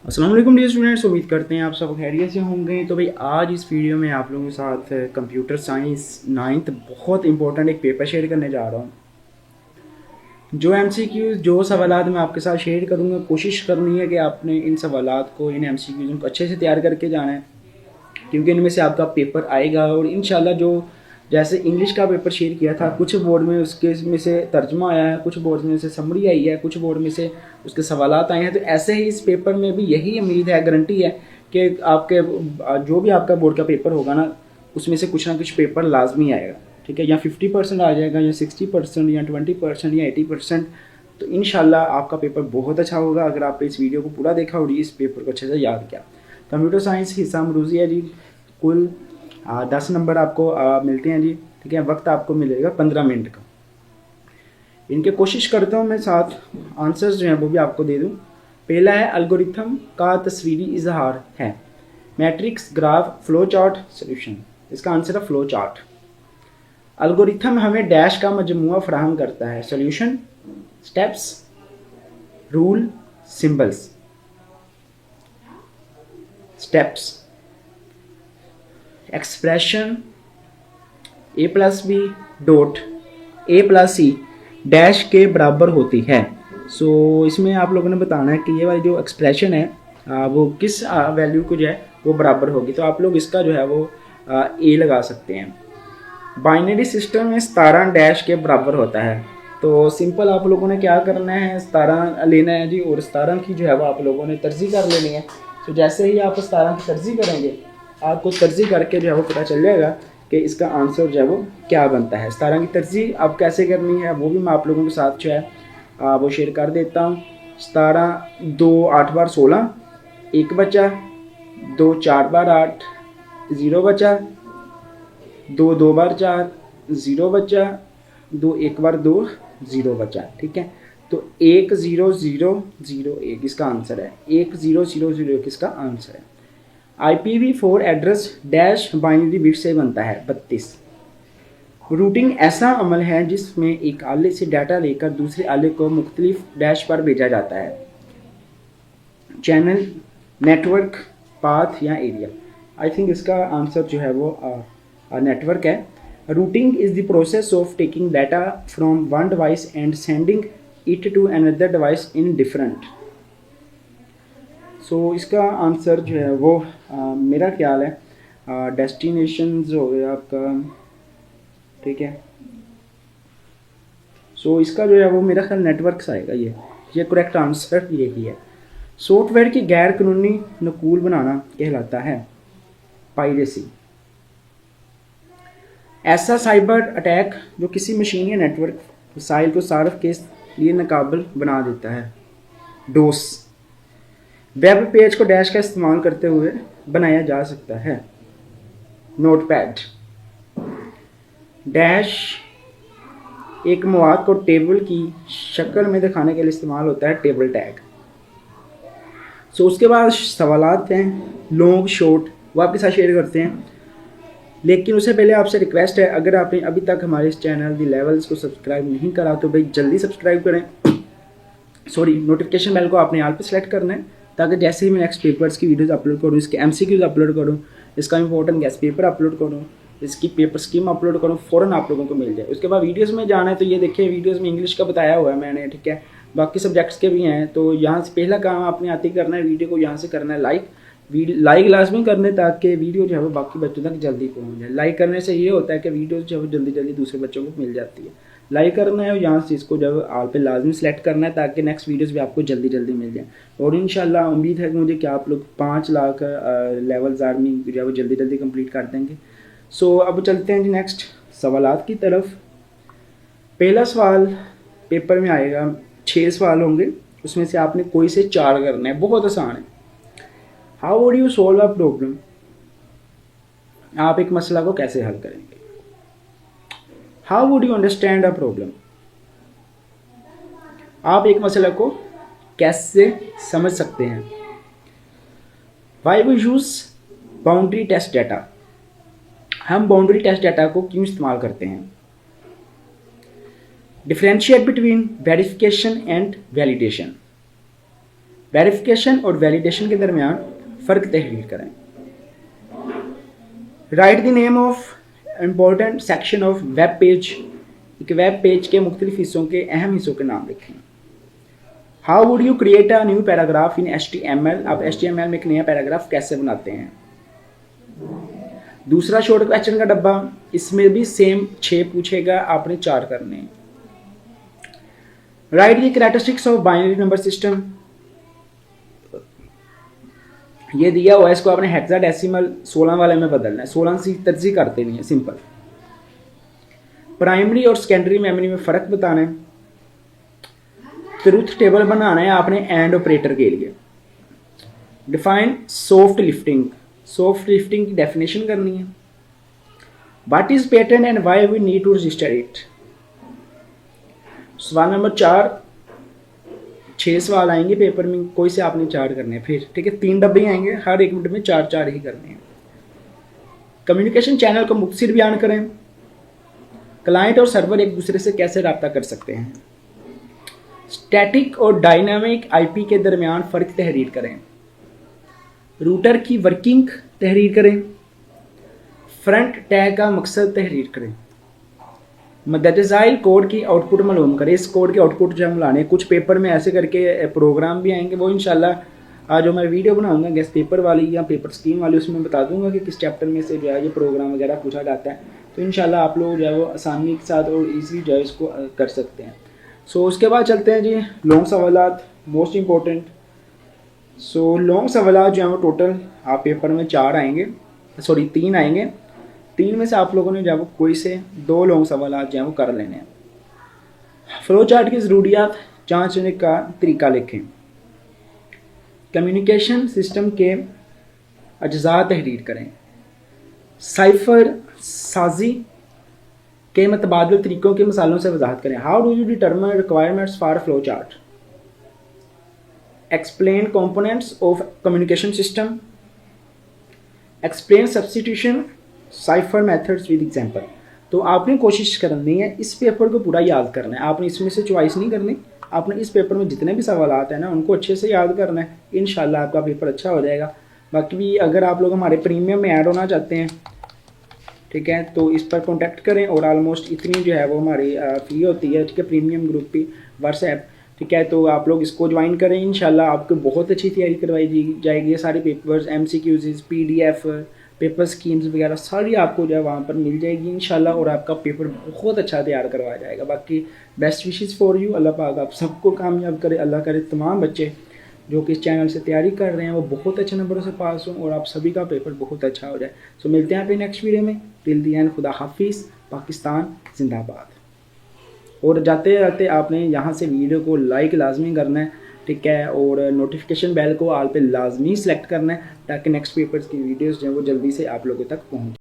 अस्सलाम वालेकुम dear students, उम्मीद करते हैं आप सब खैरियत से होंगे। तो भाई आज इस वीडियो में आप लोगों के साथ कंप्यूटर साइंस नाइन्थ बहुत इंपॉर्टेंट एक पेपर शेयर करने जा रहा हूँ। जो एमसीक्यूज़ जो सवालात मैं आपके साथ शेयर करूँगा, कोशिश करनी है कि आपने इन सवालात को, इन एमसीक्यूज़ को अच्छे से तैयार करके जाना है, क्योंकि इनमें से आपका पेपर आएगा। और इंशाल्लाह जो जैसे इंग्लिश का पेपर शेयर किया था, कुछ बोर्ड में उसके में से तर्जुमा आया है, कुछ बोर्ड में से समरी आई है, कुछ बोर्ड में से उसके सवालात आए हैं। तो ऐसे ही इस पेपर में भी यही उम्मीद है, गारंटी है कि आपके जो भी आपका बोर्ड का पेपर होगा ना, उसमें से कुछ ना कुछ पेपर लाजमी आएगा। ठीक है, या 50% आ जाएगा, या 60%, या 20%, या 80%। तो इंशाल्लाह आपका पेपर बहुत अच्छा होगा अगर आपने इस वीडियो को पूरा देखा और इस पेपर को अच्छे से याद किया। कंप्यूटर साइंस हिस्सा मरूजी है जी। कुल 10 नंबर आपको मिलते हैं जी। ठीक है, वक्त आपको मिलेगा 15 मिनट का। इनके कोशिश करता हूँ मैं 7 आंसर्स जो हैं वो भी आपको दे दूँ। पहला है एल्गोरिथम का तस्वीरी इजहार है, matrix, graph, flow chart, solution. इसका आंसर है फ्लो चार्ट। एल्गोरिथम हमें डैश का मजमुआ फराहम करता है, solution, steps, rule, symbols. Steps, expression A plus B dot A plus C dash के बराबर होती है। सो इसमें आप लोगों ने बताना है कि ये वाली जो एक्सप्रेशन है वो किस वैल्यू को जो है वो बराबर होगी। तो आप लोग इसका जो है वो ए लगा सकते हैं। बाइनरी सिस्टम में 17 डैश के बराबर होता है। तो सिंपल आप लोगों ने क्या करना है, 17 लेना है जी, और 17 की जो है वो आप लोगों ने तरजीह कर लेनी है। तो जैसे ही आप 17 की तरजीह करेंगे, आपको तरजीह करके जो है वो पता चल जाएगा कि इसका आंसर जो है वो क्या बनता है। 17 की तरजीह अब कैसे करनी है वो भी मैं आप लोगों के साथ जो है वो शेयर कर देता हूँ। 17 2 8 बार 16, 1 बचा, 2 4 बार 8, 0 बचा, 2 2 बार 4, 0 बचा, 2 1 बार 2, 0 बचा। ठीक है, तो 1 0 0 0 1 इसका आंसर है। 1 0 0 0 1 इसका आंसर है। IPv4 address dash binary bit से बनता है, 32। रूटिंग ऐसा अमल है जिसमें एक आले से डाटा लेकर दूसरे आले को मुख्तलिफ डैश पर भेजा जाता है, चैनल, नेटवर्क, पाथ या एरिया। आई थिंक इसका आंसर जो है वो नेटवर्क है। Routing is the process of taking data from one device and sending it to another device in different. So इसका आंसर जो है वो मेरा ख्याल है डेस्टिनेशन हो गया आपका। ठीक है, सो इसका जो है वो मेरा ख्याल नेटवर्क्स आएगा। ये करेक्ट आंसर यही है। सॉफ्टवेयर की गैर कानूनी नकूल बनाना कहलाता है, पायरेसी। ऐसा साइबर अटैक जो किसी मशीन या नेटवर्क वसाइल को सार्फ के लिए नाकाबिल बना देता है, डोस। वेब पेज को डैश का इस्तेमाल करते हुए बनाया जा सकता है, नोटपैड। डैश एक मवाद को टेबल की शक्ल में दिखाने के लिए इस्तेमाल होता है, टेबल टैग। सो उसके बाद सवालात हैं, लॉन्ग शॉर्ट, वो आपके साथ शेयर करते हैं। लेकिन उससे पहले आपसे रिक्वेस्ट है, अगर आपने अभी तक हमारे इस चैनल दी लेवल्स को सब्सक्राइब नहीं करा तो भाई जल्दी सब्सक्राइब करें। नोटिफिकेशन बेल को आपने यहाँ पे सेलेक्ट करना है, ताकि जैसे ही मैं नेक्स्ट पेपर्स की वीडियोस अपलोड करूँ, इसके MCQs अपलोड करूँ, इसका इंपॉर्टेंट गेस्ट पेपर अपलोड करूँ, इसकी पेपर स्कीम अपलोड करूँ, फ़ौरन आप लोगों को मिल जाए। उसके बाद वीडियोस में जाना है तो ये देखिए, वीडियोस में इंग्लिश का बताया हुआ है मैंने। ठीक है, बाकी सब्जेक्ट्स के भी हैं। तो यहाँ से पहला काम आपने आते ही करना है, वीडियो को यहाँ से करना है लाइक। लाइक लाजमी करने, ताकि वीडियो जो है वो बाकी बच्चों तक जल्दी पहुँच जाए। लाइक करने से ये होता है कि वीडियो जो है वो जल्दी जल्दी दूसरे बच्चों को मिल जाती है। लाइक करना है और यहाँ से इसको जब आल पे लाजमी सेलेक्ट करना है, ताकि नेक्स्ट वीडियोस भी आपको जल्दी जल्दी मिल जाए। और इंशाल्लाह उम्मीद है कि मुझे कि आप लोग 5 लाख लेवल्स आर्मी जो है वो जल्दी जल्दी कंप्लीट कर देंगे। सो अब चलते हैं जी नेक्स्ट सवालात की तरफ। पहला सवाल पेपर में आएगा, 6 सवाल होंगे, उसमें से आपने कोई से 4 करना है, बहुत आसान है। How would you solve a problem, आप एक मसला को कैसे हल करेंगे। How would you understand a problem, आप एक मसला को कैसे समझ सकते हैं। Why we use boundary test data, हम बाउंड्री टेस्ट डाटा को क्यों इस्तेमाल करते हैं। Differentiate between verification and validation, verification और वैलिडेशन के दरमियान फ़र्क तहरीर करें। Write the name of important section of web page, एक वेब पेज के मुख्तलिफ हिस्सों के अहम हिस्सों के नाम लिखें। How would you create a new paragraph in HTML, आप HTML में एक नया पैराग्राफ कैसे बनाते हैं। दूसरा शॉर्ट क्वेश्चन का डब्बा, इसमें भी सेम 6 पूछेगा, आपने 4 करने हैं। Right the characteristics of binary number system, ये दिया हुआ है, इसको आपने हेक्साडेसिमल 16 वाले में बदलना है, 16 से तरजीह करते नहीं है, सिंपल। प्राइमरी और सेकेंडरी मेमोरी में फ़र्क बताना है। ट्रूथ टेबल बनाना है आपने एंड ऑपरेटर के लिए। Define soft lifting, soft lifting की डेफिनेशन करनी है। What is pattern and why we need to register it. सवाल नंबर 4, 6 सवाल आएंगे पेपर में, कोई से आपने 4 करने हैं फिर, ठीक है। 3 डब्बे आएंगे, हर एक मिनट में 4 ही करने हैं। कम्युनिकेशन चैनल को मुख्तसर बयान करें। क्लाइंट और सर्वर एक दूसरे से कैसे रब्ता कर सकते हैं। स्टैटिक और डायनामिक IP के दरमियान फ़र्क तहरीर करें। रूटर की वर्किंग तहरीर करें। फ्रंट टैग का मकसद तहरीर करें। मददजाइल कोड की आउटपुट मालूम करें। इस कोड के आउटपुट जो हम लाने, कुछ पेपर में ऐसे करके प्रोग्राम भी आएंगे, वो इंशाल्लाह जो मैं वीडियो बनाऊंगा गेस्ट पेपर वाली या पेपर स्कीम वाली, उसमें बता दूंगा कि किस चैप्टर में से जो है ये प्रोग्राम वगैरह पूछा जाता है। तो इंशाल्लाह आप लोग जो है वो आसानी के साथ और ईजी जो है इसको कर सकते हैं। सो उसके बाद चलते हैं जी लॉन्ग सवालात, मोस्ट इम्पोर्टेंट। सो लॉन्ग सवालात जो है वो टोटल आप पेपर में 4 आएंगे, सॉरी 3 आएंगे। 3 में से आप लोगों ने जो है वो कोई से 2 लॉन्ग सवालात जो है वो कर लेने हैं। फ्लो चार्ट की ज़रूरियात जांचने का तरीका लिखें। कम्युनिकेशन सिस्टम के अज्जा तहरीर करें। साइफर साजी के मतबादल तरीक़ों के मिसालों से वजाहत करें। How do you determine requirements for flow chart. Explain components of communication system. Explain substitution cipher methods with example. तो आपने कोशिश करनी है इस पेपर को पूरा याद करना है, आपने इसमें से चॉइस नहीं करनी, आपने इस पेपर में जितने भी सवाल हैं ना उनको अच्छे से याद करना है। इंशाल्लाह आपका पेपर अच्छा हो जाएगा। बाकी भी अगर आप लोग हमारे प्रीमियम में ऐड होना चाहते हैं, ठीक है, तो इस पर कॉन्टैक्ट करें। और ऑलमोस्ट इतनी जो है वो हमारी फ़ी होती है, ठीक है, प्रीमियम ग्रुप की व्हाट्सएप, ठीक है, तो आप लोग इसको ज्वाइन करें। इंशाल्लाह आपको बहुत अच्छी तैयारी करवाई जाएगी। ये सारे papers, MCQs, PDF, paper schemes वगैरह सारी आपको जो है वहाँ पर मिल जाएगी इंशाल्लाह, और आपका पेपर बहुत अच्छा तैयार करवाया जाएगा। बाकी बेस्ट विशेस फॉर यू, अल्लाह पाक आप सबको कामयाब करे। अल्लाह करे तमाम बच्चे जो कि इस चैनल से तैयारी कर रहे हैं वो बहुत अच्छे नंबरों से पास हों और आप सभी का पेपर बहुत अच्छा हो जाए। सो मिलते हैं फिर नेक्स्ट वीडियो में। टिल द एंड, खुदा हाफिज़, पाकिस्तान जिंदाबाद। और जाते जाते आपने यहाँ से वीडियो को लाइक लाजमी करना है, ठीक है, और नोटिफिकेशन बेल को आल पे लाजमी सेलेक्ट करना है ताकि नेक्स्ट पेपर्स की वीडियोस जो है वो जल्दी से आप लोगों तक पहुँचे।